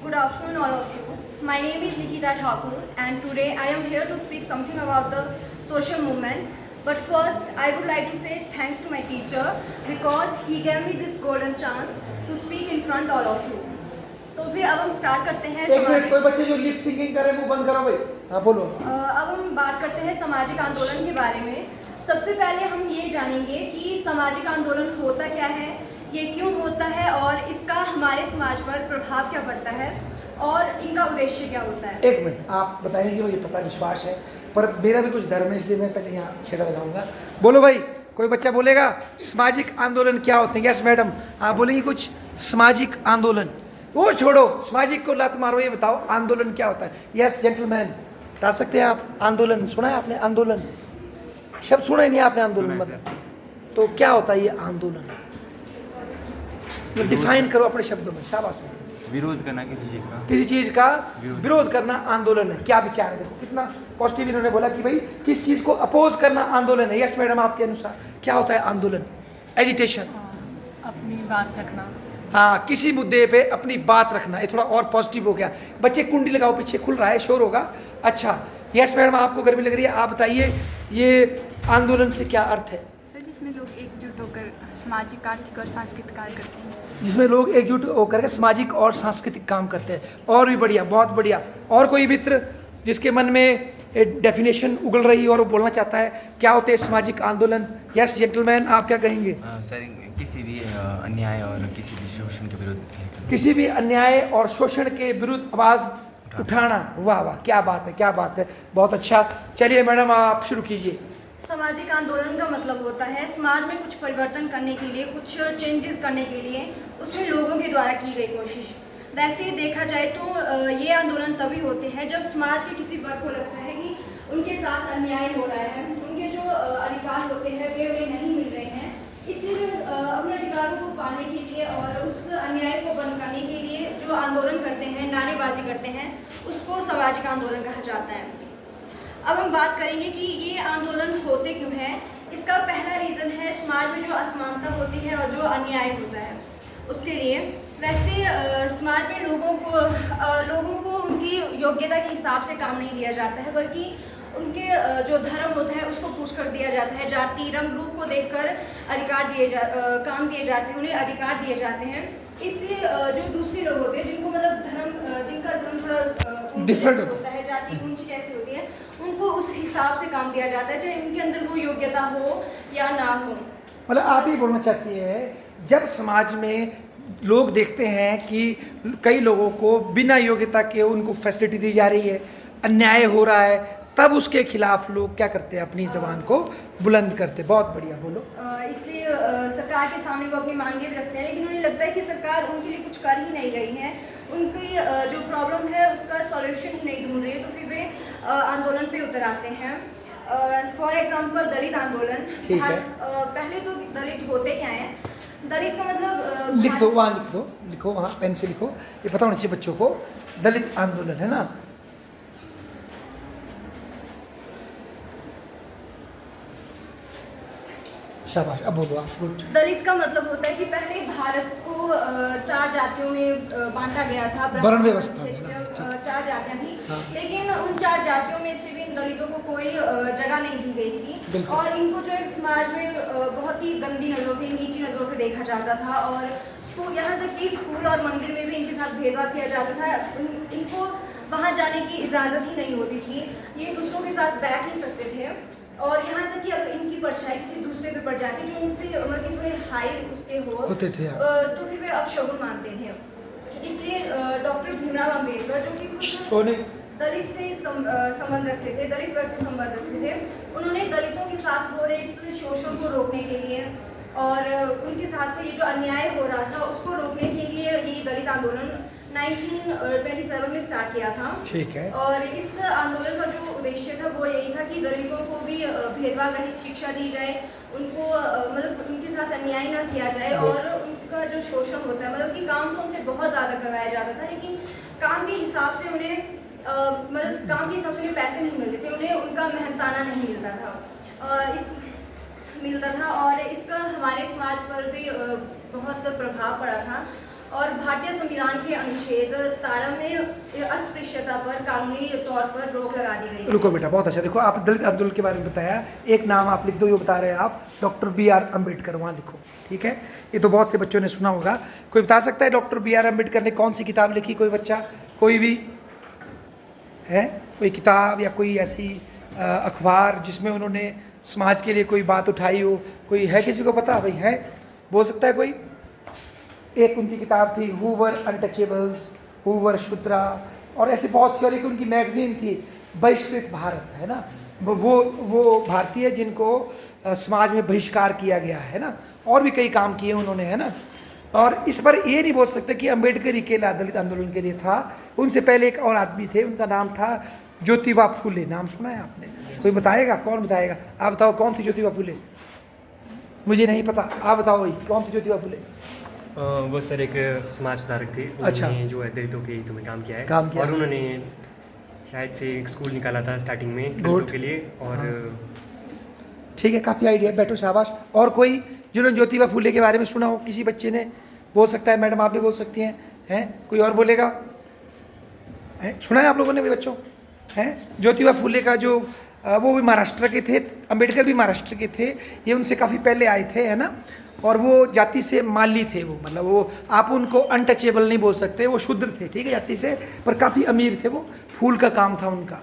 Good afternoon, all of you. My name is Nikita Thakur, and today I am here to speak something about the social movement. But first, I would like to say thanks to my teacher because he gave me this golden chance to speak in front all of you. तो फिर अब हम start करते हैं एक minute, कोई बच्चे जो लिप सिंगिंग कर रहे हैं वो बंद करो भाई। हाँ बोलो। अब हम बात करते हैं सामाजिक आंदोलन के बारे में। सबसे पहले हम ये जानेंगे कि सामाजिक आंदोलन होता क्या है, ये क्यों होता है और इसका हमारे समाज पर प्रभाव क्या पड़ता है और इनका उद्देश्य क्या होता है। एक मिनट, आप बताएंगे, मुझे पता विश्वास है, पर मेरा भी कुछ धर्म है इसलिए मैं पहले यहाँ छेड़ा लगाऊंगा। बोलो भाई, कोई बच्चा बोलेगा सामाजिक आंदोलन क्या होते हैं? यस मैडम, आप बोलेंगे कुछ सामाजिक आंदोलन? वो छोड़ो, सामाजिक को लात मारो, ये बताओ आंदोलन क्या होता है? यस जेंटलमैन, बता सकते हैं आप? आंदोलन सुना है आपने? आंदोलन शब्द सुना ही नहीं आपने? आंदोलन मतलब तो क्या होता है ये आंदोलन? डिफाइन करो अपने शब्दों में, शाबाश। विरोध करना किसी चीज का विरोध करना आंदोलन है। क्या विचार है? देखो कितना पॉजिटिव इन्होंने बोला कि भाई किस चीज को अपोज करना आंदोलन है। यस मैडम, आपके अनुसार क्या होता है आंदोलन? एजिटेशन, अपनी बात रखना। हाँ, किसी मुद्दे पे अपनी बात रखना। ये थोड़ा और पॉजिटिव हो गया। बच्चे कुंडी लगाओ, पीछे खुल रहा है, शोर होगा। अच्छा, यस मैडम, आपको गर्मी लग रही है, आप बताइए ये आंदोलन से क्या अर्थ है? सर, जिसमें लोग एकजुट होकर सामाजिक, आर्थिक और सांस्कृतिक कार्य करते हैं। जिसमें लोग एकजुट होकर के सामाजिक और सांस्कृतिक काम करते हैं। और भी बढ़िया, बहुत बढ़िया। और कोई मित्र जिसके मन में डेफिनेशन उगल रही है और वो बोलना चाहता है क्या होते हैं सामाजिक आंदोलन? यस जेंटलमैन, आप क्या कहेंगे? सर, किसी भी अन्याय और किसी भी शोषण के विरुद्ध, किसी भी अन्याय और शोषण के विरुद्ध आवाज़ उठाना। वाह वाह, क्या बात है, क्या बात है, बहुत अच्छा। चलिए मैडम, आप शुरू कीजिए। सामाजिक आंदोलन का मतलब होता है समाज में कुछ परिवर्तन करने के लिए, कुछ चेंजेस करने के लिए उसमें लोगों के द्वारा की गई कोशिश। वैसे ही देखा जाए तो ये आंदोलन तभी होते हैं जब समाज के किसी वर्ग को लगता है कि उनके साथ अन्याय हो रहा है, उनके जो अधिकार होते हैं वे उन्हें नहीं मिल रहे हैं। इसलिए वे अपने अधिकारों को पाने के लिए और उस अन्याय को बंद करने के लिए जो आंदोलन करते हैं, नारेबाजी करते हैं, उसको सामाजिक आंदोलन कहा जाता है। अब हम बात करेंगे कि ये आंदोलन होते क्यों हैं। इसका पहला रीज़न है समाज में जो असमानता होती है और जो अन्याय होता है उसके लिए। वैसे समाज में लोगों को उनकी योग्यता के हिसाब से काम नहीं दिया जाता है, बल्कि उनके जो धर्म होता है उसको पुश कर दिया जाता है। जाति, रंग, रूप को देखकर अधिकार काम दिए जाते हैं, उन्हें अधिकार दिए जाते हैं। इसलिए जो दूसरे लोग होते हैं जिनको मतलब जिनका धर्म थोड़ा डिफरेंट होता है, जाति ऊंची जैसी होती है, उनको उस हिसाब से काम दिया जाता है, चाहे उनके अंदर वो योग्यता हो या ना हो। मतलब आप ये बोलना चाहती है जब समाज में लोग देखते हैं कि कई लोगों को बिना योग्यता के उनको फैसिलिटी दी जा रही है, अन्याय हो रहा है, तब उसके खिलाफ लोग क्या करते हैं? अपनी ज़बान को बुलंद करते। बहुत बढ़िया, बोलो। इसलिए सरकार के सामने वो अपनी मांगे भी रखते हैं, लेकिन उन्हें लगता है कि सरकार उनके लिए कुछ कर ही नहीं रही है, उनकी जो प्रॉब्लम है उसका सॉल्यूशन ही नहीं ढूंढ रही है, तो फिर वे आंदोलन पे उतर आते हैं। फॉर एग्जांपल दलित आंदोलन। ठीक है। पहले तो दलित होते क्या हैं? दलित का मतलब लिख दो, वहाँ लिख दो, लिखो वहाँ पेन से लिखो, ये पता होना चाहिए बच्चों को। दलित आंदोलन है ना? शाबाश, अब बोलो आप। गुड। दलित का मतलब होता है कि पहले भारत को 4 जातियों में बांटा गया था। वर्ण व्यवस्था में ना, 4 जातियां थी। हाँ। लेकिन उन 4 जातियों में से भी इन दलितों को कोई जगह नहीं दी गई थी बिल्कुल। और इनको जो है समाज में बहुत ही गंदी नज़रों से, नीची नज़रों से देखा जाता था और स्कूल, यहाँ तक कि स्कूल और मंदिर में भी इनके साथ भेदभाव किया जाता था। इनको वहाँ जाने की इजाज़त ही नहीं होती थी, ये दूसरों के साथ बैठ नहीं सकते थे और यहाँ तक कि अगर इनकी परछाई किसी दूसरे पे पड़ जाती जो उनसे मतलब कि थोड़े हाई उसके होते थे, तो फिर वे अपशगुन मानते थे। इसलिए डॉक्टर भीमराव अम्बेडकर जो कि खुद दलित से संबंध रखते थे, दलित वर्ग से संबंध रखते थे, उन्होंने दलितों के साथ हो रहे इस शोषण को रोकने के लिए और उनके साथ ये जो अन्याय हो रहा था उसको रोकने के लिए ये दलित आंदोलन 1927 में स्टार्ट किया था। ठीक है। और इस आंदोलन का जो उद्देश्य था वो यही था कि दलितों को भी भेदभाव रहित शिक्षा दी जाए, उनको मतलब उनके साथ अन्याय ना किया जाए और उनका जो शोषण होता है, मतलब कि काम तो उनसे बहुत ज़्यादा करवाया जाता था, लेकिन काम के हिसाब से उन्हें मतलब काम के हिसाब से उन्हें पैसे नहीं मिलते थे, उन्हें उनका मेहनताना नहीं मिलता था। और इसका हमारे समाज पर भी बहुत प्रभाव पड़ा था और भारतीय संविधान के अनुच्छेद 17 में अस्पृश्यता पर कानूनी तौर पर रोक लगा दी गई। रुको बेटा, बहुत अच्छा। देखो आप दलित आंदोलन के बारे में बताया, एक नाम आप लिख दो, जो बता रहे हैं आप, डॉक्टर B.R. अम्बेडकर, वहाँ लिखो, ठीक है। ये तो बहुत से बच्चों ने सुना होगा। कोई बता सकता है डॉक्टर B.R. अम्बेडकर ने कौन सी किताब लिखी? कोई बच्चा, कोई भी है? कोई किताब या कोई ऐसी अखबार जिसमें उन्होंने समाज के लिए कोई बात उठाई हो? कोई है, किसी को पता भाई? है, बोल सकता है कोई? एक उनकी किताब थी who were untouchables, who were Shudra, और ऐसी बहुत सी, और एक उनकी मैगजीन थी बहिष्कृत भारत, है ना, वो भारतीय जिनको समाज में बहिष्कार किया गया है ना, और भी कई काम किए उन्होंने, है ना। और इस पर ये नहीं बोल सकते कि अम्बेडकर ही अकेला दलित आंदोलन के लिए था। उनसे पहले एक और आदमी थे, उनका नाम था ज्योतिबा फूले। नाम सुना है आपने? कोई बताएगा? कौन बताएगा? आप बताओ, कौन थी ज्योतिबा फूले? मुझे नहीं पता, आप बताओ भाई, कौन थी ज्योतिबा फूले? वो सर एक समाज सुधारक थे। अच्छा। उन्होंने जो है दलितों के हितों में काम किया है। काम किया और है। उन्होंने शायद से एक स्कूल निकाला था स्टार्टिंग में Good. दलितों के लिए। और ठीक है, काफ़ी आइडिया, बैठो, शाबाश। और कोई जिन्होंने ज्योतिबा फूले के बारे में सुना हो? किसी बच्चे ने बोल सकता है? मैडम आप भी बोल सकती हैं, हैं? कोई और बोलेगा? है, सुना है आप लोगों ने भी बच्चों? हैं, ज्योतिबा फूले का जो वो भी महाराष्ट्र के थे, अम्बेडकर भी महाराष्ट्र के थे, ये उनसे काफ़ी पहले आए थे, है ना। और वो जाति से माली थे, वो मतलब वो आप उनको अनटचेबल नहीं बोल सकते, वो शूद्र थे, ठीक है, जाति से, पर काफ़ी अमीर थे। वो फूल का काम था उनका।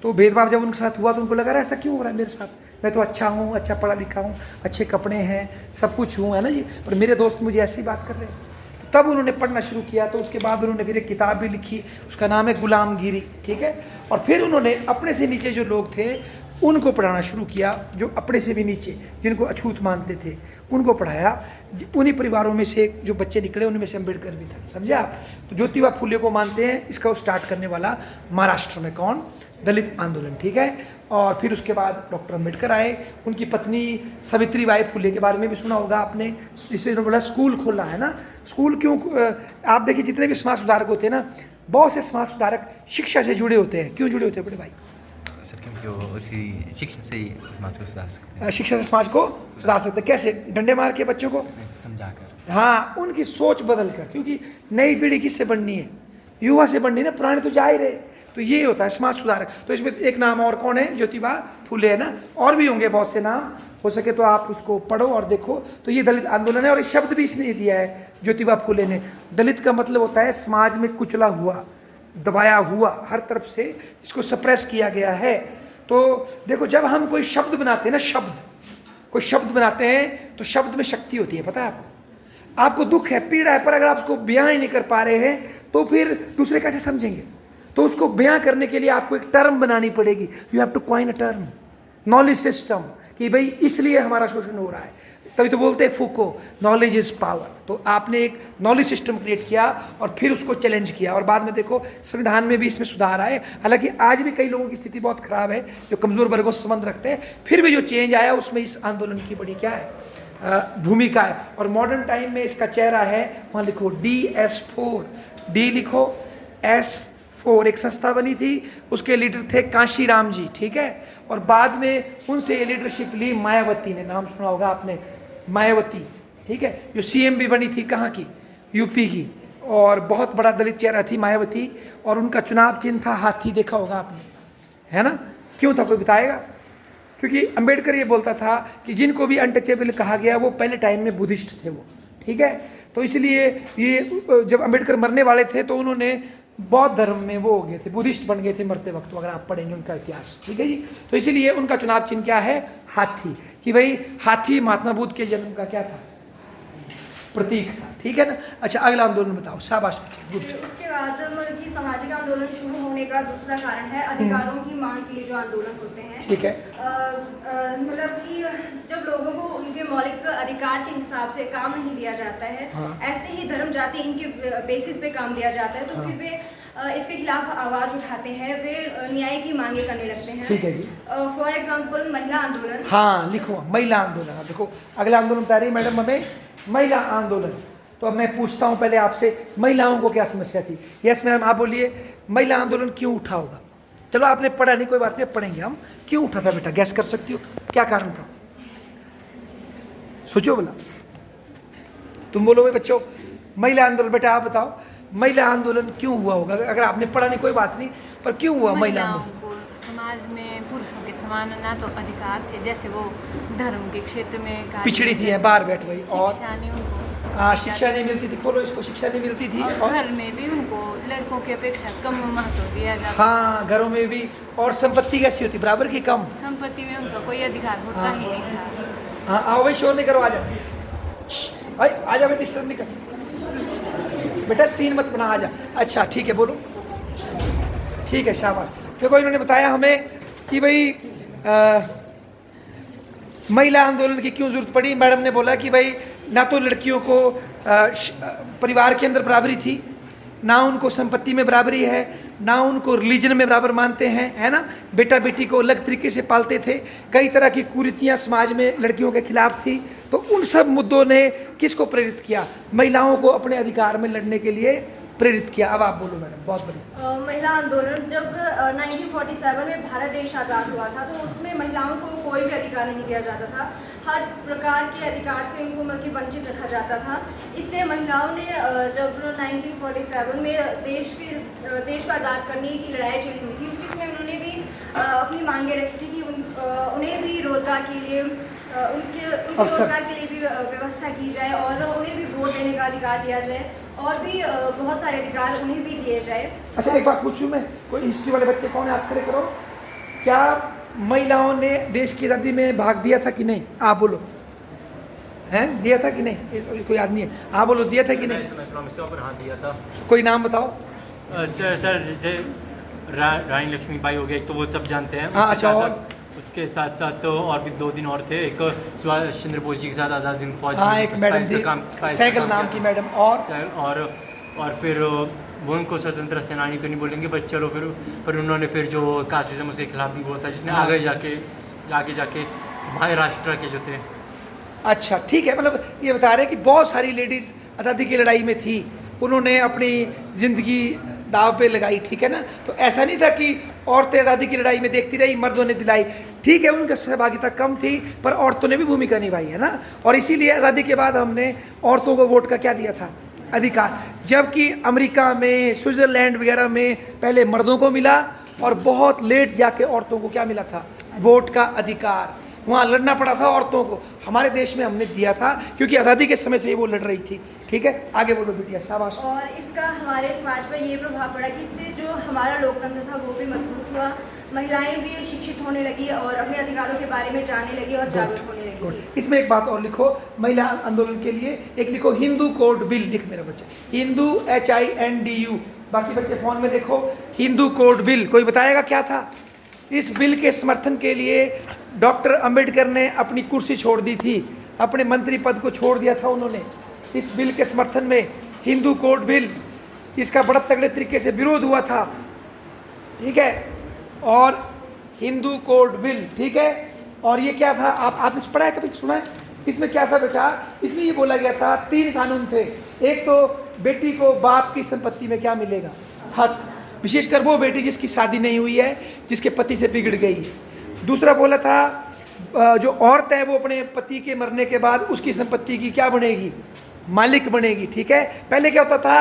तो भेदभाव जब उनके साथ हुआ तो उनको लगा ऐसा क्यों हो रहा है मेरे साथ? मैं तो अच्छा हूँ, अच्छा पढ़ा लिखा हूँ, अच्छे कपड़े हैं, सब कुछ हूँ, है ना जी, पर मेरे दोस्त मुझे ऐसी बात कर रहे हैं। तब उन्होंने पढ़ना शुरू किया। तो उसके बाद उन्होंने फिर एक किताब भी लिखी, उसका नाम है गुलामगिरी, ठीक है। और फिर उन्होंने अपने से नीचे जो लोग थे उनको पढ़ाना शुरू किया, जो अपने से भी नीचे, जिनको अछूत मानते थे, उनको पढ़ाया। उन्हीं परिवारों में से जो बच्चे निकले उनमें से अम्बेडकर भी था, समझे आप। तो ज्योतिबा फूले को मानते हैं, इसका स्टार्ट करने वाला महाराष्ट्र में कौन? दलित आंदोलन, ठीक है। और फिर उसके बाद डॉक्टर अम्बेडकर आए। उनकी पत्नी सावित्रीबाई फूले के बारे में भी सुना होगा आपने, जिससे उन्होंने बोला स्कूल खोला, है ना। स्कूल क्यों? आप देखिए जितने भी समाज सुधारक होते हैं ना, बहुत से समाज सुधारक शिक्षा से जुड़े होते हैं। क्यों जुड़े होते हैं बड़े भाई? सर क्योंकि वो उसी शिक्षा से ही समाज को सुधार सकते शिक्षा से समाज को सुधार सकते हैं। कैसे? डंडे मार के बच्चों को हैं, समझाकर। हाँ, उनकी सोच बदल कर, क्योंकि नई पीढ़ी किससे बननी है? युवा से बननी है ना, पुराने तो जा ही रहे। तो ये होता है समाज सुधारक। तो इसमें एक नाम और कौन है? ज्योतिबा फूले, है ना। और भी होंगे बहुत से नाम, हो सके तो आप उसको पढ़ो और देखो। तो ये दलित आंदोलन है, और इस शब्द भी इसने दिया है ज्योतिबा फूले ने। दलित का मतलब होता है समाज में कुचला हुआ, दबाया हुआ, हर तरफ से इसको सप्रेस किया गया है। तो देखो, जब हम कोई शब्द बनाते हैं ना, कोई शब्द बनाते हैं तो शब्द में शक्ति होती है, पता है आपको। आपको दुख है, पीड़ा है, पर अगर आप उसको बयां ही नहीं कर पा रहे हैं तो फिर दूसरे कैसे समझेंगे? तो उसको बयां करने के लिए आपको एक टर्म बनानी पड़ेगी। You have to coin a term, knowledge system, कि भाई इसलिए हमारा शोषण हो रहा है। तभी तो बोलते हैं फूको, नॉलेज इज पावर। तो आपने एक नॉलेज सिस्टम क्रिएट किया और फिर उसको चैलेंज किया, और बाद में देखो संविधान में भी इसमें सुधार आए। हालांकि आज भी कई लोगों की स्थिति बहुत खराब है, जो कमज़ोर वर्गों से संबंध रखते हैं, फिर भी जो चेंज आया उसमें इस आंदोलन की बड़ी क्या है? भूमिका है। और मॉडर्न टाइम में इसका चेहरा है, वहाँ लिखो DS4, D लिखो, S4। एक संस्था बनी थी, उसके लीडर थे कांशीराम जी, ठीक है। और बाद में उनसे ये लीडरशिप ली मायावती ने, नाम सुना होगा आपने, मायावती, ठीक है, जो CM भी बनी थी, कहाँ की? यूपी की। और बहुत बड़ा दलित चेहरा थी मायावती। और उनका चुनाव चिन्ह था हाथी, देखा होगा आपने, है ना। क्यों था, कोई बताएगा? क्योंकि अम्बेडकर ये बोलता था कि जिनको भी अनटचेबल कहा गया वो पहले टाइम में बुद्धिस्ट थे वो, ठीक है। तो इसलिए ये जब अम्बेडकर मरने वाले थे तो उन्होंने बौद्ध धर्म में वो हो गए थे, बुद्धिस्ट बन गए थे मरते वक्त, अगर आप पढ़ेंगे उनका इतिहास, ठीक है जी। तो इसीलिए उनका चुनाव चिन्ह क्या है? हाथी, कि भाई हाथी महात्मा बुद्ध के जन्म का क्या था? प्रतीक था, ठीक है ना। अच्छा, अगला आंदोलन बताओ, शाबाश। उसके बाद मतलब कि सामाजिक आंदोलन शुरू होने का दूसरा कारण है अधिकारों की मांग के लिए जो आंदोलन होते हैं, ठीक है। मतलब कि जब लोगों को उनके मौलिक अधिकार के हिसाब से काम नहीं दिया जाता है, हाँ। ऐसे ही धर्म जाति इनके बेसिस पे काम दिया जाता है, तो हाँ। फिर वे इसके खिलाफ आवाज़ उठाते हैं, वे न्याय की मांगे करने लगते हैं। ठीक है जी। फॉर एग्जाम्पल महिला आंदोलन। हाँ, लिखो महिला आंदोलन। अब देखो अगला आंदोलन बता रही है मैडम हमें, महिला आंदोलन। तो अब मैं पूछता हूँ पहले आपसे, महिलाओं को क्या समस्या थी? यस मैम, आप बोलिए, महिला आंदोलन क्यों उठा होगा? चलो आपने पढ़ा नहीं, कोई बात नहीं, पढ़ेंगे हम। क्यों उठा था बेटा, गैस कर सकती हो? क्या कारण था? सोचो भला, तुम बोलो भाई बच्चों, महिला आंदोलन, बेटा आप बताओ महिला आंदोलन क्यों हुआ होगा? अगर आपने पढ़ा नहीं कोई बात नहीं, पर क्यों हुआ महिला महिलाओं आंदोलन? को समाज में पुरुषों के समान ना तो अधिकार थे, जैसे वो धर्म के क्षेत्र में कार्य पिछड़ी थी, जैसे बाहर बैठ गई, और शिक्षा नहीं उनको शिक्षा नहीं मिलती थी, बोलो इसको, शिक्षा नहीं मिलती थी, और और घर में भी उनको लड़कों की अपेक्षा कम महत्व दिया जाता। हाँ घरों में भी, और संपत्ति कैसी होती? बराबर की कम। संपत्ति में उनका कोई अधिकार होता ही नहीं था। हाँ आओ भाई, शोर नहीं करो, आ जाओ भाई, आ जा, डिस्टर्ब नहीं कर बेटा, सीन मत बना, आ जा। अच्छा ठीक है, बोलो। ठीक है, शाबाश। देखो इन्होंने बताया हमें कि भाई महिला आंदोलन की क्यों जरूरत पड़ी। मैडम ने बोला कि भाई ना तो लड़कियों को परिवार के अंदर बराबरी थी, ना उनको संपत्ति में बराबरी है, ना उनको रिलीजन में बराबर मानते हैं, है ना। बेटा बेटी को अलग तरीके से पालते थे, कई तरह की कुरीतियाँ समाज में लड़कियों के खिलाफ थी। तो उन सब मुद्दों ने किसको प्रेरित किया? महिलाओं को अपने अधिकार में लड़ने के लिए प्रेरित किया। अब आप बोलो मैडम, बहुत बढ़िया। महिला आंदोलन जब 1947 में भारत देश आज़ाद हुआ था तो उसमें महिलाओं को कोई भी अधिकार नहीं दिया जाता था, हर प्रकार के अधिकार से उनको मतलब वंचित रखा जाता था। इसलिए महिलाओं ने जब 1947 में देश को आज़ाद करने की लड़ाई चली हुई थी, उसी में उन्होंने भी अपनी मांगें रखी थी कि उन्हें भी रोज़गार के लिए उनके रोजगार के लिए भी व्यवस्था की जाए और उन्हें भी वोट देने का अधिकार दिया जाए और भी बहुत सारे अधिकार उन्हें भी दिए जाए। अच्छा एक बात पूछूं मैं, कोई हिस्ट्री वाले बच्चे कौन है, हाथ खड़े करो। क्या महिलाओं ने देश की आज़ादी में भाग दिया था कि नहीं? आप बोलो, हैं दिया था कि नहीं? कोई आदमी है, आप बोलो, दिया था कि नहीं? हाँ दिया था कोई नाम बताओ। सर जैसे रानी लक्ष्मीबाई हो गई, तो वो सब जानते हैं। हाँ अच्छा, और उसके साथ साथ तो और भी 2-3 और थे, एक सुभाष चंद्र बोस जी के साथ आज़ाद हिंद फौज, हाँ एक मैडम थी सहगल नाम की मैडम, और फिर वो उनको स्वतंत्र सेनानी तो नहीं बोलेंगे, पर चलो फिर उन्होंने फिर जो कास्टिज्म उसके खिलाफ भी बोला था, जिसने आगे जाके महाराष्ट्र के जो थे। अच्छा ठीक है, मतलब ये बता रहे हैं कि बहुत सारी लेडीज़ आज़ादी की लड़ाई में थी, उन्होंने अपनी ज़िंदगी दाव पे लगाई, ठीक है ना। तो ऐसा नहीं था कि औरतें आज़ादी की लड़ाई में देखती रही, मर्दों ने दिलाई, ठीक है उनकी सहभागिता कम थी, पर औरतों ने भी भूमिका निभाई है ना। और इसीलिए आज़ादी के बाद हमने औरतों को वोट का क्या दिया था? अधिकार। जबकि अमेरिका में, स्विट्ज़रलैंड वगैरह में पहले मर्दों को मिला और बहुत लेट जाके औरतों को क्या मिला था? वोट का अधिकार। वहाँ लड़ना पड़ा था औरतों को, हमारे देश में हमने दिया था क्योंकि आज़ादी के समय से ही वो लड़ रही थी, ठीक है। आगे बोलो बिटिया, शाबाश। और इसका हमारे समाज पर ये प्रभाव पड़ा कि इससे जो हमारा लोकतंत्र था वो भी मजबूत हुआ, महिलाएं भी शिक्षित होने लगी और अपने अधिकारों के बारे में जानने लगी और जागरूक होने लगी। इसमें एक बात और लिखो महिला आंदोलन के लिए, एक लिखो हिंदू कोड बिल, लिख मेरा बच्चा, हिंदू HINDU। बाकी बच्चे फोन में देखो, हिंदू कोड बिल। कोई बताएगा क्या था? इस बिल के समर्थन के लिए डॉक्टर अंबेडकर ने अपनी कुर्सी छोड़ दी थी, अपने मंत्री पद को छोड़ दिया था उन्होंने इस बिल के समर्थन में। हिंदू कोड बिल, इसका बड़ा तगड़े तरीके से विरोध हुआ था, ठीक है। और हिंदू कोड बिल, ठीक है। और ये क्या था, आपने पढ़ा है, कभी सुना है? इसमें क्या था बेटा, इसमें ये बोला गया था 3 कानून थे। एक तो बेटी को बाप की संपत्ति में क्या मिलेगा? हक, विशेषकर वो बेटी जिसकी शादी नहीं हुई है, जिसके पति से बिगड़ गई है। दूसरा बोला था जो औरत है वो अपने पति के मरने के बाद उसकी संपत्ति की क्या बनेगी? मालिक बनेगी, ठीक है। पहले क्या होता था,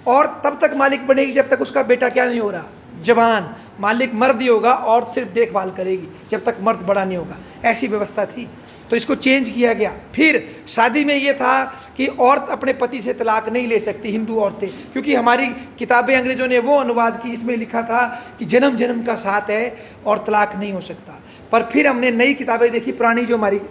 औरत तब तक मालिक बनेगी जब तक उसका बेटा क्या नहीं हो रहा? जवान। मालिक मर्द ही होगा, औरत सिर्फ देखभाल करेगी जब तक मर्द बड़ा नहीं होगा, ऐसी व्यवस्था थी। तो इसको चेंज किया गया। फिर शादी में ये था कि औरत अपने पति से तलाक नहीं ले सकती, हिंदू औरतें, क्योंकि हमारी किताबें अंग्रेज़ों ने वो अनुवाद की, इसमें लिखा था कि जन्म जन्म का साथ है और तलाक नहीं हो सकता। पर फिर हमने नई किताबें देखी, पुरानी जो हमारी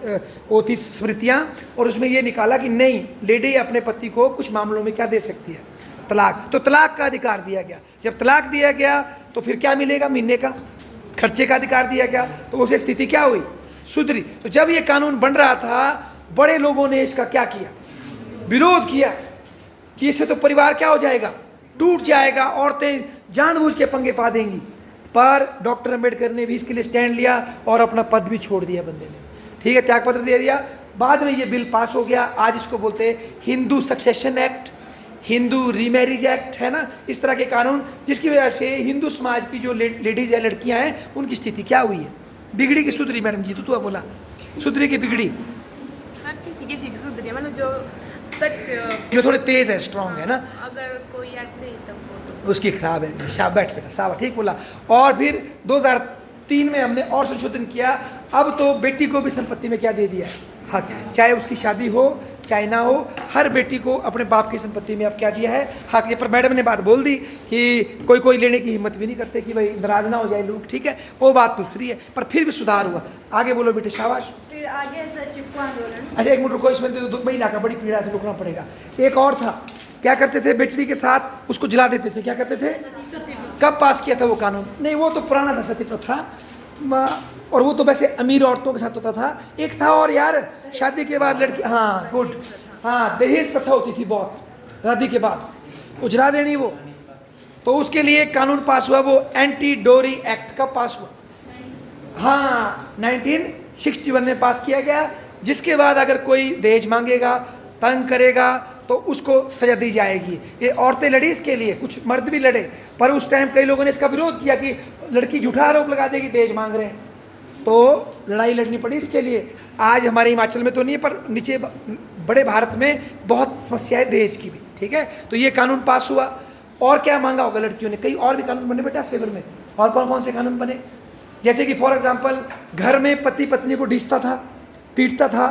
वो थी स्मृतियाँ, और उसमें ये निकाला कि नहीं, लेडी अपने पति को कुछ मामलों में क्या दे सकती है? तलाक। तो तलाक का अधिकार दिया गया। जब तलाक दिया गया तो फिर क्या मिलेगा? महीने का खर्चे का अधिकार दिया गया। तो उसे स्थिति क्या हुई? सुधरी। तो जब ये कानून बन रहा था, बड़े लोगों ने इसका क्या किया? विरोध किया कि इससे तो परिवार क्या हो जाएगा? टूट जाएगा, औरतें जानबूझ के पंगे पा देंगी। पर डॉक्टर अंबेडकर ने भी इसके लिए स्टैंड लिया और अपना पद भी छोड़ दिया बंदे ने, ठीक है, त्यागपत्र दे दिया। बाद में ये बिल पास हो गया। आज इसको बोलते हैं Hindu succession act, Hindu remarriage act, है ना। इस तरह के कानून, जिसकी वजह से हिंदू समाज की जो लेडीज़ है, लड़कियां हैं, उनकी स्थिति क्या हुई है? बिगड़ी की सुधरी? मैडम जी तो बोला सुधरी की बिगड़ी? सर किसी की सुधरी, मतलब जो सच जो थोड़े तेज है, स्ट्रांग है ना, अगर कोई ऐसे ही तब वो तो उसकी खराब है। शाबाश बैठ बेटा, शाबाश, ठीक बोला। और फिर 2003 में हमने और संशोधन किया, अब तो बेटी को भी संपत्ति में क्या दे दिया है, हक, चाहे उसकी शादी हो चाहे ना हो, हर बेटी को अपने बाप की संपत्ति में अब क्या दिया है, हक। ये पर मैडम ने बात बोल दी कि कोई लेने की हिम्मत भी नहीं करते कि भाई नाराज ना हो जाए लोग, ठीक है, वो बात दूसरी है, पर फिर भी सुधार हुआ। आगे बोलो बेटे, शाबाश। फिर आगे है सर चिपको आंदोलन। अच्छा, एक मिनट रुको, इसमें तो महिला का बड़ी पीड़ा से रुकना पड़ेगा। एक और था, क्या करते थे, बेटड़ी के साथ उसको जला देते थे, क्या करते थे, कब पास किया था वो कानून? नहीं, वो तो पुराना था, सती प्रथा, और वो तो वैसे अमीर औरतों के साथ होता था। एक था और यार, शादी के बाद लड़की, हाँ गुड, हाँ दहेज प्रथा होती थी बहुत, शादी के बाद उजला देनी वो, तो उसके लिए कानून पास हुआ, वो एंटी डोरी एक्ट का पास हुआ, हाँ 1961 में पास किया गया, जिसके बाद अगर कोई दहेज मांगेगा, तंग करेगा, तो उसको सजा दी जाएगी। ये औरतें लड़ी इसके लिए, कुछ मर्द भी लड़े, पर उस टाइम कई लोगों ने इसका विरोध किया कि लड़की झूठा आरोप लगा देगी दहेज मांग रहे हैं, तो लड़ाई लड़नी पड़ी इसके लिए। आज हमारे हिमाचल में तो नहीं है, पर नीचे बड़े भारत में बहुत समस्या है दहेज की भी, ठीक है। तो ये कानून पास हुआ। और क्या मांगा होगा लड़कियों ने, कई और भी कानून बने बेटा फेवर में। और कौन कौन से कानून बने, जैसे कि फॉर एग्जाम्पल, घर में पति पत्नी को डीसता था, पीटता था,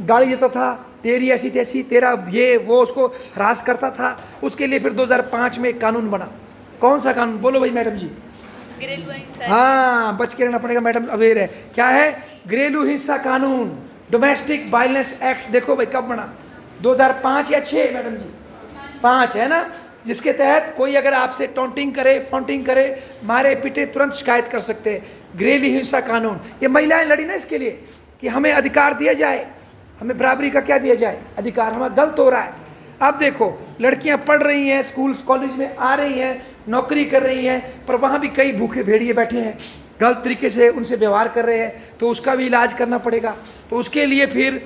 गाली देता था, तेरी ऐसी तैसी, तेरा ये वो, उसको हरास करता था, उसके लिए फिर 2005 में एक कानून बना। कौन सा कानून, बोलो भाई मैडम जी। हाँ, बच के रहना पड़ेगा, मैडम अवेयर है। क्या है, घरेलू हिंसा कानून, डोमेस्टिक वायलेंस एक्ट। देखो भाई कब बना, 2005 या 6 मैडम जी, 5 है ना, जिसके तहत कोई अगर आपसे टॉन्टिंग करे, फॉन्टिंग करे, मारे पीटे, तुरंत शिकायत कर सकते हैं। घरेलू हिंसा कानून, ये महिलाएं लड़ी ना इसके लिए कि हमें अधिकार दिया जाए, हमें बराबरी का क्या दिया जाए, अधिकार, हमारा गलत हो रहा है। अब देखो, लड़कियां पढ़ रही हैं, स्कूल कॉलेज में आ रही हैं, नौकरी कर रही हैं, पर वहाँ भी कई भूखे भेड़िए बैठे हैं, गलत तरीके से उनसे व्यवहार कर रहे हैं, तो उसका भी इलाज करना पड़ेगा। तो उसके लिए फिर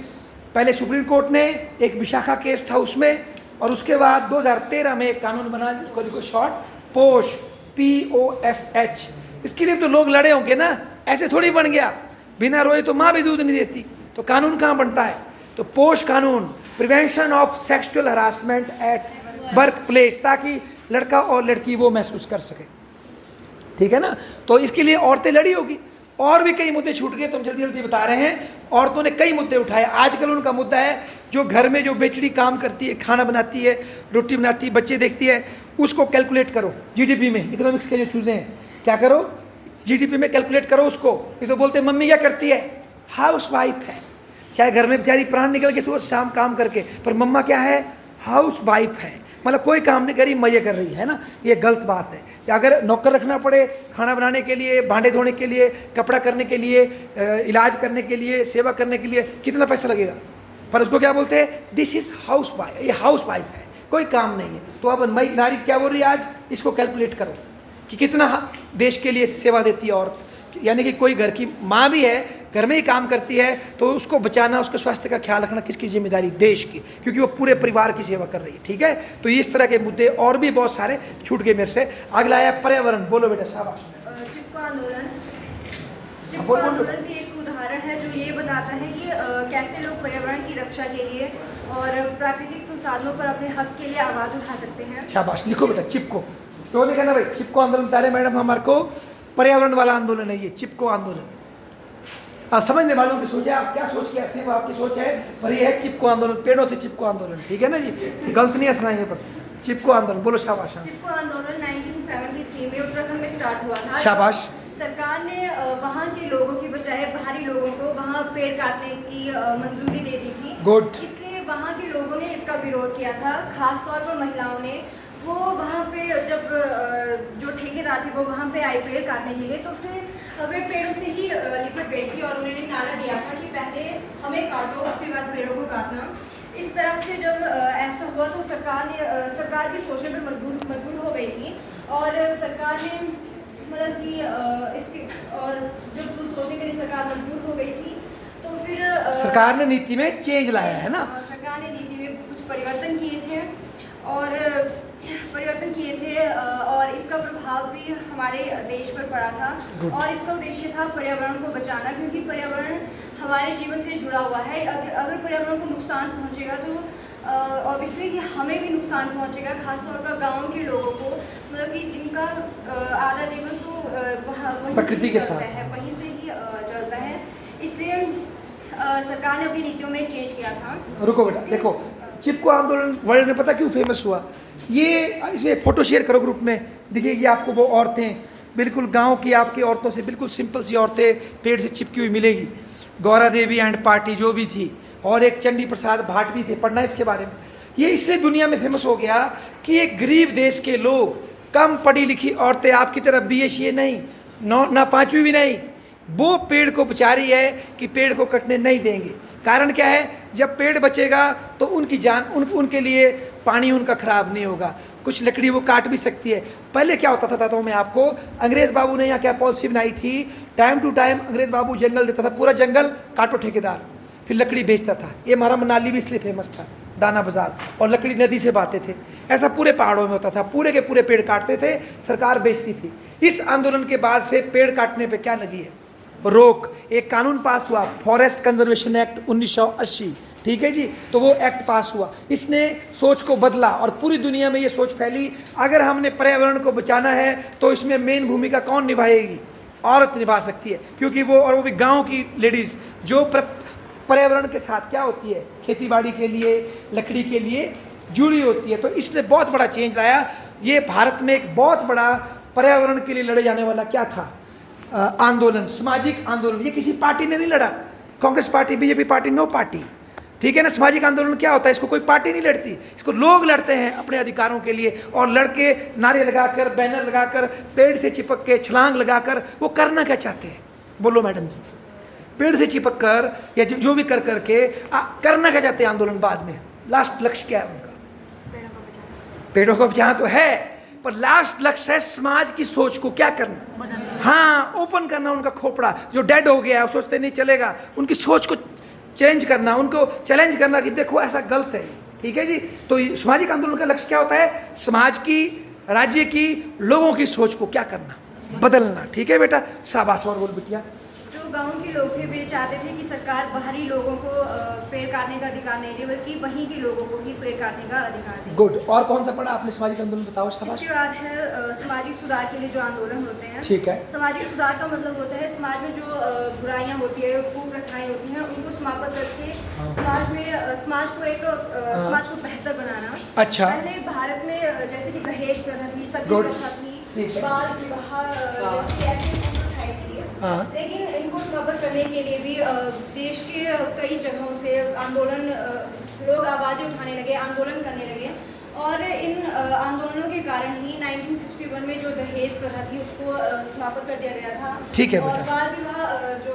पहले सुप्रीम कोर्ट ने एक विशाखा केस था उसमें, और उसके बाद 2013 में एक कानून बना, जिसको लिखो शॉर्ट, पोश, POSH। इसके लिए तो लोग लड़े होंगे ना, ऐसे थोड़ी बन गया, बिना रोए तो माँ भी दूध नहीं देती, तो कानून कहाँ बनता है। तो पोश कानून, prevention of sexual harassment at work place, ताकि लड़का और लड़की वो महसूस कर सके, ठीक है ना। तो इसके लिए औरतें लड़ी होगी। और भी कई मुद्दे छूट गए, तो हम जल्दी जल्दी बता रहे हैं। औरतों ने कई मुद्दे उठाए। आजकल उनका मुद्दा है, जो घर में जो बेचड़ी काम करती है, खाना बनाती है, रोटी बनाती है, बच्चे देखती है, उसको कैलकुलेट करो GDP में, इकोनॉमिक्स के जो चूज़े हैं, क्या करो, GDP में कैलकुलेट करो उसको। ये तो बोलते मम्मी क्या करती है, हाउस वाइफ है, चाहे घर में बेचारी प्राण निकल के सुबह शाम काम करके, पर मम्मा क्या है, हाउस वाइफ है, मतलब कोई काम नहीं करी, मजे कर रही है ना। ये गलत बात है। कि अगर नौकर रखना पड़े खाना बनाने के लिए, भांडे धोने के लिए, कपड़ा करने के लिए, इलाज करने के लिए, सेवा करने के लिए, कितना पैसा लगेगा, पर उसको क्या बोलते हैं, दिस इज हाउस वाइफ, ये हाउस वाइफ है, कोई काम नहीं है। तो अब मई नारी क्या बोल रही है आज, इसको कैलकुलेट करो कि कितना देश के लिए सेवा देती है औरत। यानी कि कोई घर की माँ भी है, घर में ही काम करती है, तो उसको बचाना, उसके स्वास्थ्य का ख्याल रखना किसकी जिम्मेदारी, देश की, क्योंकि वो पूरे परिवार की सेवा कर रही है, ठीक है। तो इस तरह के मुद्दे और भी बहुत सारे छूट गए मेरे से। अगला आया पर्यावरण, बोलो बेटा, शाबाश। चिपको आंदोलन, चिपको आंदोलन भी एक उदाहरण है जो ये बताता है कि कैसे लोग पर्यावरण की रक्षा के लिए और प्राकृतिक संसाधनों पर अपने हक के लिए आवाज़ उठा सकते हैं। शाबाश, लिखो बेटा चिपको, तो लिखा ना भाई, चिपको आंदोलन बता रहे मैडम हमारे को, पर्यावरण वाला आंदोलन है ये चिपको आंदोलन। आप समझने वालों की सोच है, आप क्या सोच के ऐसे वो आपकी सोच है, पर ये है चिपको आंदोलन, पेड़ों से चिपको आंदोलन, ठीक है ना जी, गलत नहीं हंसना है पर चिपको आंदोलन, बोलो शाबाश। चिपको आंदोलन 1973 में उत्तराखंड में स्टार्ट हुआ था। शाबाश। सरकार ने वहाँ के लोगों की बजाय बाहरी लोगों को वहाँ पेड़ काटने की मंजूरी दे दी थी। गुड। इसलिए वहाँ के लोगों ने इसका विरोध किया था, खासतौर पर महिलाओं ने। वो वहाँ पे जब जो ठेकेदार थे वो वहाँ पे आए पेड़ काटने के लिए, तो फिर वे पेड़ों से ही लिपट गई थी और उन्होंने नारा दिया था कि पहले हमें काटो, उसके बाद पेड़ों को काटना। इस तरह से जब ऐसा हुआ तो सरकार भी सोचने पर मजबूर हो गई थी, और सरकार ने मतलब कि इसके जब सोचने के लिए सरकार मजबूर हो गई थी, तो फिर सरकार ने नीति में चेंज लाया है ना, सरकार ने नीति में कुछ परिवर्तन किए थे और इसका प्रभाव भी हमारे देश पर पड़ा था। और इसका उद्देश्य था पर्यावरण को बचाना, क्योंकि पर्यावरण हमारे जीवन से जुड़ा हुआ है। अगर पर्यावरण को नुकसान पहुंचेगा तो ऑब्वियसली ये हमें भी नुकसान पहुंचेगा, खासतौर पर गाँव के लोगों को, मतलब कि जिनका आधा जीवन तो वहीं प्रकृति के से साथ। चलता है, वहीं से ही चलता है। इसलिए सरकार ने अपनी नीतियों में चेंज किया था। रुको बेटा, देखो चिपको आंदोलन वर्ल्ड में पता क्यों फेमस हुआ? ये इसमें फोटो शेयर करो ग्रुप में, दिखेगी आपको वो औरतें, बिल्कुल गांव की आपकी औरतों से बिल्कुल सिंपल सी औरतें पेड़ से चिपकी हुई मिलेगी। गौरा देवी एंड पार्टी जो भी थी, और एक चंडी प्रसाद भाट भी थे, पढ़ना इसके बारे में। ये इसलिए दुनिया में फेमस हो गया कि एक गरीब देश के लोग, कम पढ़ी लिखी औरतें, आपकी तरह BA नहीं, ना 5वीं भी नहीं, वो पेड़ को बचा रही है कि पेड़ को कटने नहीं देंगे। कारण क्या है? जब पेड़ बचेगा तो उनकी जान, उनके लिए पानी उनका खराब नहीं होगा। कुछ लकड़ी वो काट भी सकती है। पहले क्या होता था तो मैं आपको, अंग्रेज बाबू ने यहाँ क्या पॉलिसी बनाई थी, टाइम टू टाइम अंग्रेज बाबू जंगल देता था, पूरा जंगल काटो ठेकेदार, फिर लकड़ी बेचता था। ये हमारा मनाली भी इसलिए फेमस था, दाना बाजार, और लकड़ी नदी से बाते थे। ऐसा पूरे पहाड़ों में होता था, पूरे के पूरे पेड़ काटते थे, सरकार बेचती थी। इस आंदोलन के बाद से पेड़ काटने पे क्या लगी है? रोक। एक कानून पास हुआ, फॉरेस्ट कंजर्वेशन एक्ट 1980, ठीक है जी। तो वो एक्ट पास हुआ, इसने सोच को बदला और पूरी दुनिया में ये सोच फैली, अगर हमने पर्यावरण को बचाना है तो इसमें मेन भूमिका कौन निभाएगी? औरत निभा सकती है, क्योंकि वो, और वो भी गाँव की लेडीज़ जो पर्यावरण के साथ क्या होती है, खेती बाड़ी के लिए, लकड़ी के लिए जुड़ी होती है। तो इसने बहुत बड़ा चेंज लाया। ये भारत में एक बहुत बड़ा पर्यावरण के लिए लड़े जाने वाला क्या था? आंदोलन, सामाजिक आंदोलन। ये किसी पार्टी ने नहीं लड़ा, Congress party, BJP party, no party, ठीक है ना। सामाजिक आंदोलन क्या होता है? इसको कोई पार्टी नहीं लड़ती, इसको लोग लड़ते हैं अपने अधिकारों के लिए, और लड़के नारे लगाकर, बैनर लगाकर, पेड़ से चिपक के, छलांग लगाकर, वो करना क्या चाहते हैं? बोलो मैडम जी। पेड़ से चिपक कर या जो भी कर करके करना क्या चाहते हैं आंदोलन? बाद में लास्ट लक्ष्य क्या है उनका? पेड़ों को बचाना तो है, पर लास्ट लक्ष्य है समाज की सोच को क्या करना? हाँ, ओपन करना उनका खोपड़ा जो डेड हो गया है, सोचते नहीं चलेगा, उनकी सोच को चेंज करना, उनको चैलेंज करना कि देखो ऐसा गलत है, ठीक है जी। तो सामाजिक आंदोलन का लक्ष्य क्या होता है? समाज की, राज्य की, लोगों की सोच को क्या करना? बदलना, ठीक है बेटा, शाबाश। और बोल बिटिया। जो गांव के लोग थे वे चाहते थे कि सरकार बाहरी लोगों को पेड़ काटने का अधिकार नहीं दे, बल्कि वहीं के लोगों को ही पेड़ काटने का अधिकार दे। गुड। और कौन सा पढ़ा आपने सामाजिक आंदोलन? बताओ, शाबाश। इसके बाद है सामाजिक सुधार के लिए जो आंदोलन होते हैं। ठीक है। सामाजिक सुधार का मतलब होता है समाज में जो बुराइयां होती है, कुप्रथाएं होती हैं, उनको समाप्त करके समाज को एक समाज को बेहतर बनाना। अच्छा। पहले भारत में जैसे कि दहेज प्रथा थी, सती प्रथा थी, बाल विवाह जैसी ऐसी कुप्रथाएं थी, लेकिन इनको समाप्त करने के लिए भी देश के कई जगहों से आंदोलन, लोग आवाज़ें उठाने लगे, आंदोलन करने लगे, और इन आंदोलनों के कारण ही 1961 में जो दहेज प्रथा थी उसको समाप्त कर दिया गया था। ठीक है। और बाल विवाह जो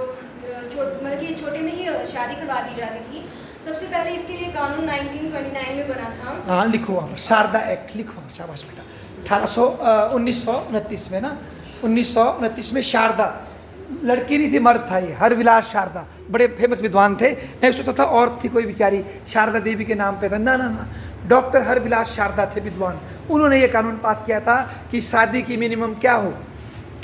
मतलब कि छोटे में ही शादी करवा दी जाती थी। सबसे पहले इसके लिए कानून 1929 में बना था। हाँ, लिखो वहाँ पर शारदा एक्ट लिखो, शाबाश बेटा। 1929 में ना, 1929 में शारदा, लड़की नहीं थी मर्द था ये, हरविलास शारदा, बड़े फेमस विद्वान थे। मैं सोचता था और थी कोई बेचारी शारदा देवी के नाम पे था, ना ना ना, डॉक्टर हरविलास शारदा थे विद्वान। उन्होंने ये कानून पास किया था कि शादी की मिनिमम क्या हो,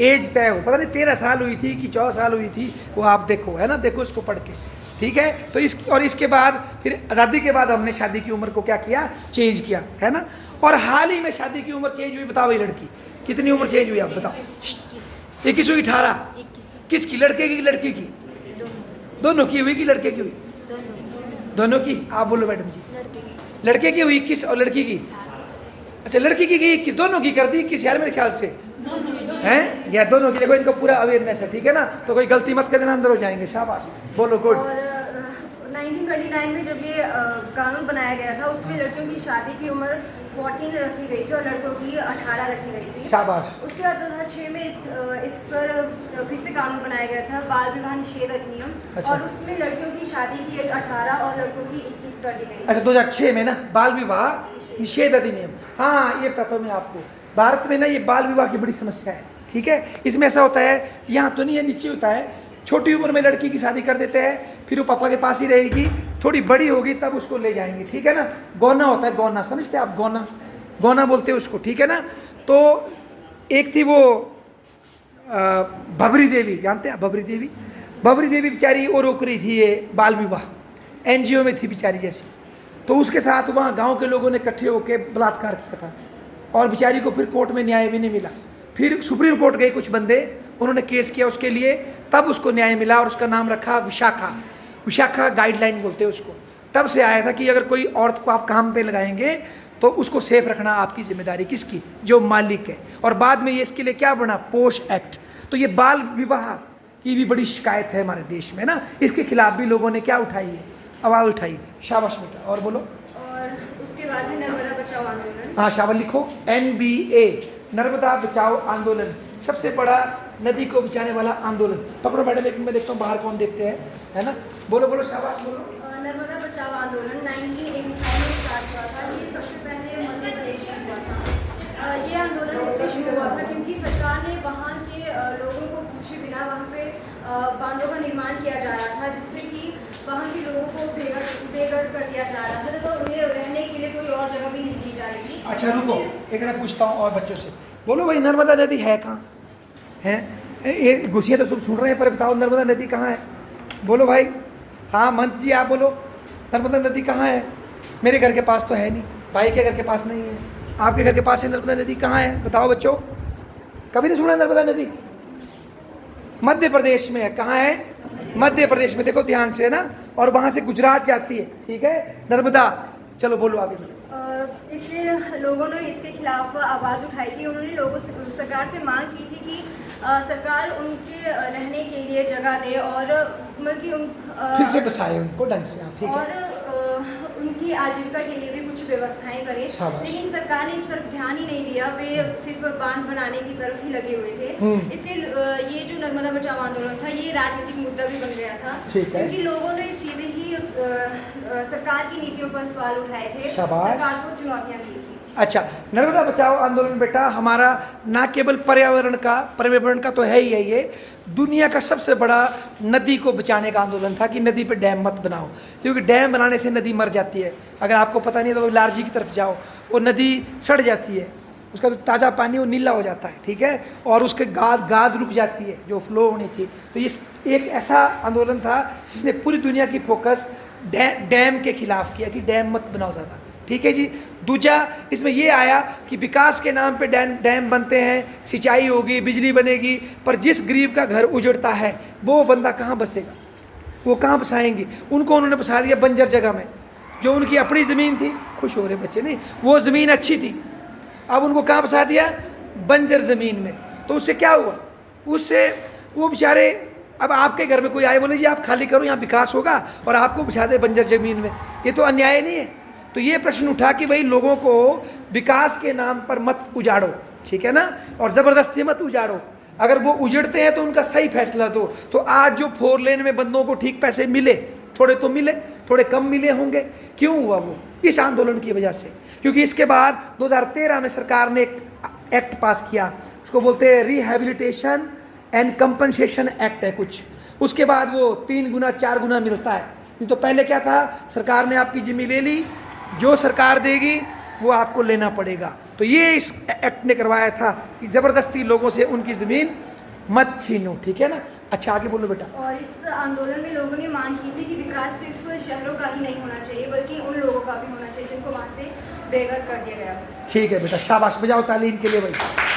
एज तय हो। पता नहीं 13 साल हुई थी कि 14 साल हुई थी, वो आप देखो, है ना, देखो इसको पढ़ के, ठीक है। तो इसके बाद फिर आज़ादी के बाद हमने शादी की उम्र को क्या किया? चेंज किया, है ना। और हाल ही में शादी की उम्र चेंज हुई। बताओ भाई लड़की कितनी उम्र चेंज हुई? आप बताओ। 21 हुई, 18? किसकी? लड़के की, लड़की की? दोनों की हुई कि लड़के की हुई? दोनों की। आप बोलो मैडम जी। लड़के की हुई 21 और लड़की की? अच्छा, लड़की की 21, दोनों की कर दी 21 यार मेरे ख्याल से, हैं? या दोनों की? देखो इनको पूरा अवेयरनेस है, ठीक है ना, तो कोई गलती मत कर देना, अंदर हो जाएंगे। शाबाश, बोलो। गुड। और 1929 में जब ये कानून बनाया गया था, उसमें लड़कियों की शादी की उम्र 14 रखी गई थी और लड़कों की 18 रखी गई थी। शाबाश। उसके बाद 2006 में इस पर फिर से कानून बनाया गया था, बाल विवाह निषेध अधिनियम। अच्छा। और उसमें लड़कियों की शादी की एज 18 और लड़कों की 21 कर दी गई। अच्छा, 2006 में ना बाल विवाह निषेध अधिनियम। हाँ, ये बताता हूँ मैं आपको, भारत में ना ये बाल विवाह की बड़ी समस्या है, ठीक है। इसमें ऐसा होता है, यहाँ तो नहीं है, नीचे होता है, छोटी उम्र में लड़की की शादी कर देते हैं, फिर वो पापा के पास ही रहेगी, थोड़ी बड़ी होगी तब उसको ले जाएंगे, ठीक है ना। गौना होता है, गौना समझते हैं आप? गौना बोलते हैं उसको, ठीक है ना। तो एक थी वो बबरी देवी, जानते हैं बबरी देवी? बबरी देवी बेचारी वो रोक रही थी ये बाल विवाह, NGO में थी बेचारी जैसी। तो उसके साथ वहाँ गांव के लोगों ने इकट्ठे होकर बलात्कार किया था और बेचारी को फिर कोर्ट में न्याय भी नहीं मिला। फिर सुप्रीम कोर्ट गए कुछ बंदे, उन्होंने केस किया उसके लिए, तब उसको न्याय मिला और उसका नाम रखा विशाखा। विशाखा गाइडलाइन बोलते हैं उसको। तब से आया था कि अगर कोई औरत को आप काम पे लगाएंगे तो उसको सेफ रखना आपकी जिम्मेदारी, किसकी? जो मालिक है। और बाद में ये इसके लिए क्या बना? पोश एक्ट। तो ये बाल विवाह की भी बड़ी शिकायत है हमारे देश में ना, इसके खिलाफ भी लोगों ने क्या उठाई है? आवाज़ उठाई। शाबाश बेटा, और बोलो। और उसके बाद है नर्मदा बचाओ आंदोलन। हाँ शाबाश, लिखो NBA, नर्मदा बचाओ आंदोलन, सबसे बड़ा नदी को बचाने वाला आंदोलन। पकड़ो मैडम, एक मैं देखता हूँ बाहर कौन देखते हैं, है ना? बोलो बोलो, शाबाश बोलो। नर्मदा बचाओ आंदोलन 1985 में स्टार्ट हुआ था। ये सबसे पहले मध्य प्रदेश में हुआ था। ये आंदोलन इसलिए शुरू हुआ था क्योंकि सरकार ने वहाँ के लोगों को पूछे बिना वहाँ पे बांधों का निर्माण किया जा रहा था, जिससे कि वहाँ के लोगों को बेघर कर दिया जा रहा था, तो उन्हें रहने के लिए कोई और जगह भी नहीं दी जा रही थी। अच्छा रुको, एक मैं पूछता हूँ और बच्चों से, बोलो भाई नर्मदा नदी है कहाँ है? ये घुसियाँ तो सब सुन रहे हैं, पर बताओ नर्मदा नदी कहाँ है? बोलो भाई। हाँ मंत जी आप बोलो, नर्मदा नदी कहाँ है? मेरे घर के पास तो है नहीं, भाई के घर के पास नहीं है, आपके घर के पास है नर्मदा नदी, कहाँ है बताओ बच्चों? कभी नहीं सुना नर्मदा नदी? मध्य प्रदेश में है। कहाँ है? मध्य प्रदेश में। देखो ध्यान से ना, और वहाँ से गुजरात जाती है, ठीक है नर्मदा। चलो बोलो आगे बोलो। इसलिए लोगों ने इसके खिलाफ आवाज़ उठाई थी। उन्होंने लोगों से, सरकार से मांग की थी कि सरकार उनके रहने के लिए जगह दे और मतलब कि फिर से बसाए उनको ढंग से, ठीक है, और उनकी आजीविका के लिए भी कुछ व्यवस्थाएं करें। लेकिन सरकार ने इस तरफ ध्यान ही नहीं दिया, वे सिर्फ बांध बनाने की तरफ ही लगे हुए थे। इसलिए ये जो नर्मदा बचाओ आंदोलन था, ये राजनीतिक मुद्दा भी बन गया था, क्योंकि लोगों ने सीधे ही सरकार की नीतियों पर सवाल उठाए थे, सरकार को चुनौतियाँ दी थी। अच्छा, नर्मदा बचाओ आंदोलन बेटा हमारा ना केवल पर्यावरण का तो है ही है, ये दुनिया का सबसे बड़ा नदी को बचाने का आंदोलन था कि नदी पे डैम मत बनाओ, क्योंकि डैम बनाने से नदी मर जाती है। अगर आपको पता नहीं है तो लारजी की तरफ जाओ, वो नदी सड़ जाती है, उसका जो ताज़ा पानी वो नीला हो जाता है, ठीक है, और उसके गाद रुक जाती है जो फ्लो होनी थी। तो ये एक ऐसा आंदोलन था जिसने पूरी दुनिया की फोकस डैम के खिलाफ किया कि डैम मत बनाओ ज़्यादा, ठीक है जी। दूसरा इसमें ये आया कि विकास के नाम पे डैम बनते हैं, सिंचाई होगी, बिजली बनेगी, पर जिस गरीब का घर उजड़ता है वो बंदा कहाँ बसेगा, वो कहाँ बसाएंगे? उनको उन्होंने बसा दिया बंजर जगह में, जो उनकी अपनी ज़मीन थी। खुश हो रहे बच्चे, नहीं वो ज़मीन अच्छी थी, अब उनको कहाँ बसा दिया? बंजर ज़मीन में। तो उससे क्या हुआ? उससे वो बेचारे, अब आपके घर में कोई आए बोले जी आप खाली करो यहाँ विकास होगा, और आपको बिछा दे बंजर ज़मीन में, ये तो अन्याय नहीं है? तो ये प्रश्न उठा कि भाई लोगों को विकास के नाम पर मत उजाड़ो, ठीक है ना, और ज़बरदस्ती मत उजाड़ो। अगर वो उजड़ते हैं तो उनका सही फैसला दो। तो आज जो 4 लेन में बंदों को ठीक पैसे मिले, थोड़े तो मिले, थोड़े कम मिले होंगे, क्यों हुआ वो? इस आंदोलन की वजह से। क्योंकि इसके बाद 2013 में सरकार ने एक एक्ट पास किया, उसको बोलते हैं रिहैबिलिटेशन एंड कंपनसेशन एक्ट है कुछ। उसके बाद वो 3 गुना 4 गुना मिलता है। नहीं तो पहले क्या था, सरकार ने आपकी ज़मीन ले ली, जो सरकार देगी वो आपको लेना पड़ेगा। तो ये इस एक्ट ने करवाया था कि ज़बरदस्ती लोगों से उनकी ज़मीन मत छीनो, ठीक है ना। अच्छा आगे बोलो बेटा। और इस आंदोलन में लोगों ने मांग की थी कि विकास सिर्फ शहरों का ही नहीं होना चाहिए, बल्कि उन लोगों का भी होना चाहिए जिनको वहाँ से बेघर कर दिया गया। ठीक है बेटा, शाबाश, बजाओ ताली इनके लिए भाई।